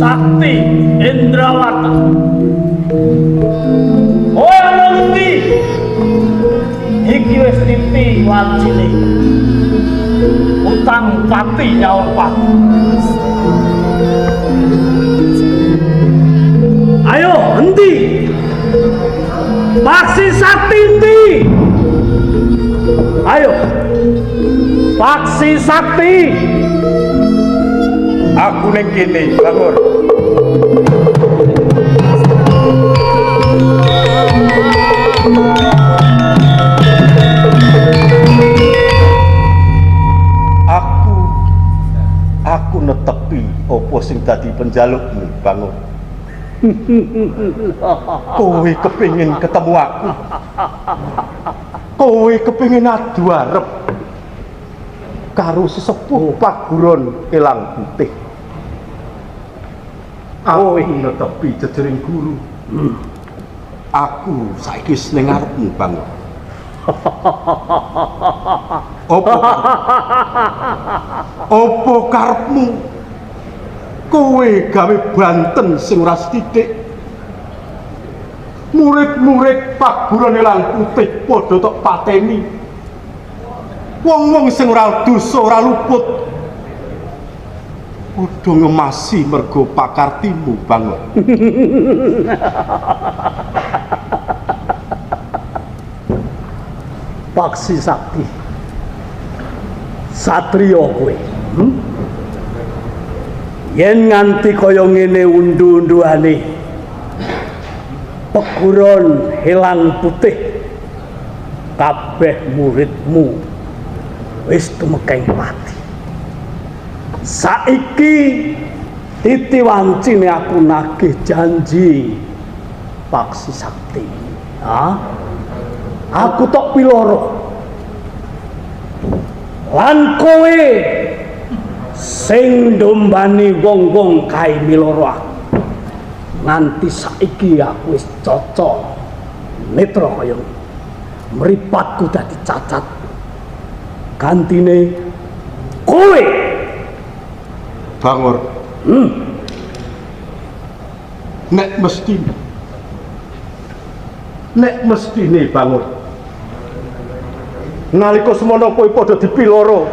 Sakti Indrawata. Kowe ana ngendi? Iki wis tipi wancine. Utang pati nyaur pati. Ayo, endi? Paksi Sakti endi? Ayo. Paksi Sakti. Aku ning kene, Bangur. Aku netepi apa sing dadi penjalukmu, Bangur. Kowe kepengin ketemu aku. Kowe kepengin adu arep karo sesepuh paguron Elang Putih. Aku netepi jejering guru. Aku saiki ning ngarepmu, Bangur. Apa karepmu? Kowe gawe banten sing ora sithik. Murid-murid paguron Elang Putih padha tok pateni. Wong-wong sing ora dosa ora luput padha ngemasi mergo pakartimu, Bangun. Paksi Sakti. Satriya kowe. Yen nganti kaya ngene undu-unduane paguron Elang Putih, kabeh muridmu wis tumekeng mati. Saiki titi wancine aku nagih janji Paksi Sakti. Aku tok piloro. Lan kowe sing ndombani wong-wong kae miloro aku. Nganti saiki aku wis cocok netra kaya mripatku dadi cacat. Gantine kowe, Bangur. Nek mestine Bangur. Nalika semono kowe padha dipiloro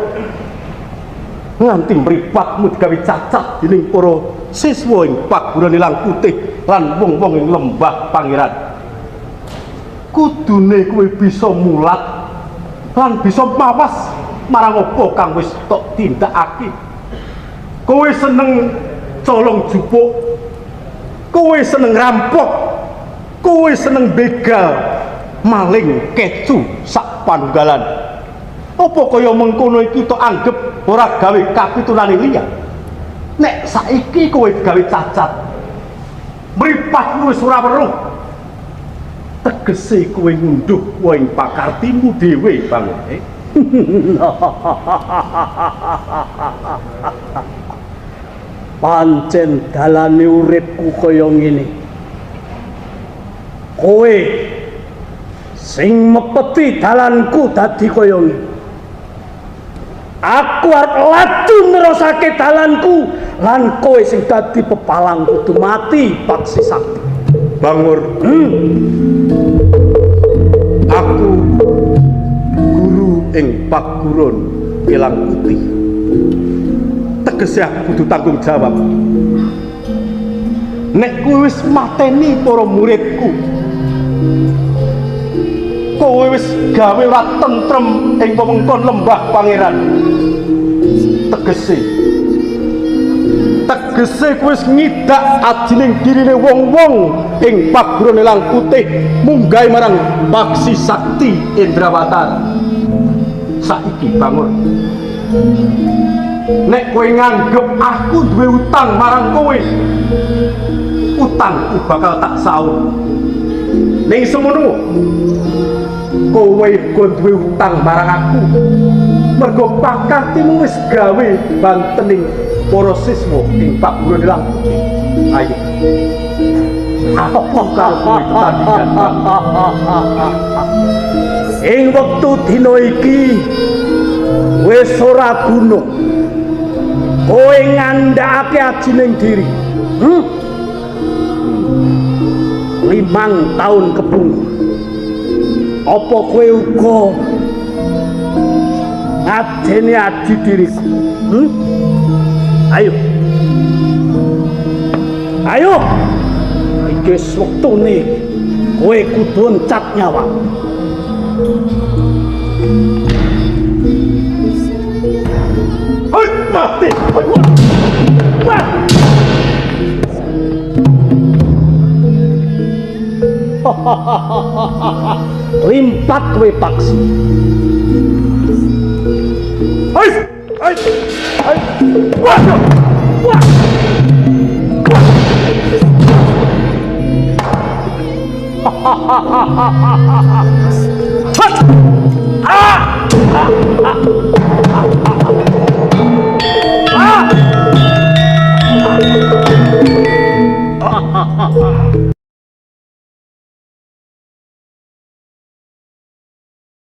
nganti mripatmu digawe cacat dening para siswa ing paguron Elang Putih lan wong-wong ing lembah Pangeran. Kudune kowe bisa mulat lan bisa mawas marang apa kang wis tok tindakake. Kowe seneng colong jupuk, kowe seneng rampok, kowe seneng begal, maling, kecu, sak panunggalan. Apa kaya mengkono iki tok anggep ora gawe kapitulane liya? Nek saiki kowe gawe cacat, mripatmu wis ora weruh. Tegese kowe ngunduh wae pakartimu dhewe, Bangun. Pancen dalane uripku kaya ngene. Kowe sing mepeti dalanku dadi kaya ngene. Aku arep laju nerusake dalanku lan kowe sing dadi pepalang kudu mati, Paksi Sakti. Bangur. Aku guru ing paguron Elang Putih. Tegese aku kudu tanggung jawab. Nek kowe wis mateni para muridku, kowe wis gawe ora tentrem ing wewengkon lembah Pangeran. Tegese kowe wis ngidak ajining dirine wong-wong ing paguron Elang Putih munggah marang Paksi Sakti Indrawata. Saiki Bangun, nek kowe nganggep aku duwe utang marang kowe, utangku bakal tak saur. Ning semono kowe kok duwe utang marang aku mergo pakartimu wis gawe bantening para siswa ing paguron Elang Putih. Ayo, apa karo kowe tandingan? Ing wektu dina iki wis ora guna kowe ngandhakake ajining diri. 5 tahun kepungkur. Apa kowe uga ngadeni adi diriku? Ayo. Ayo. Iki wektune kowe kudu encat nyawa. Mati. Limpat kowe paksi. Hai. Wah.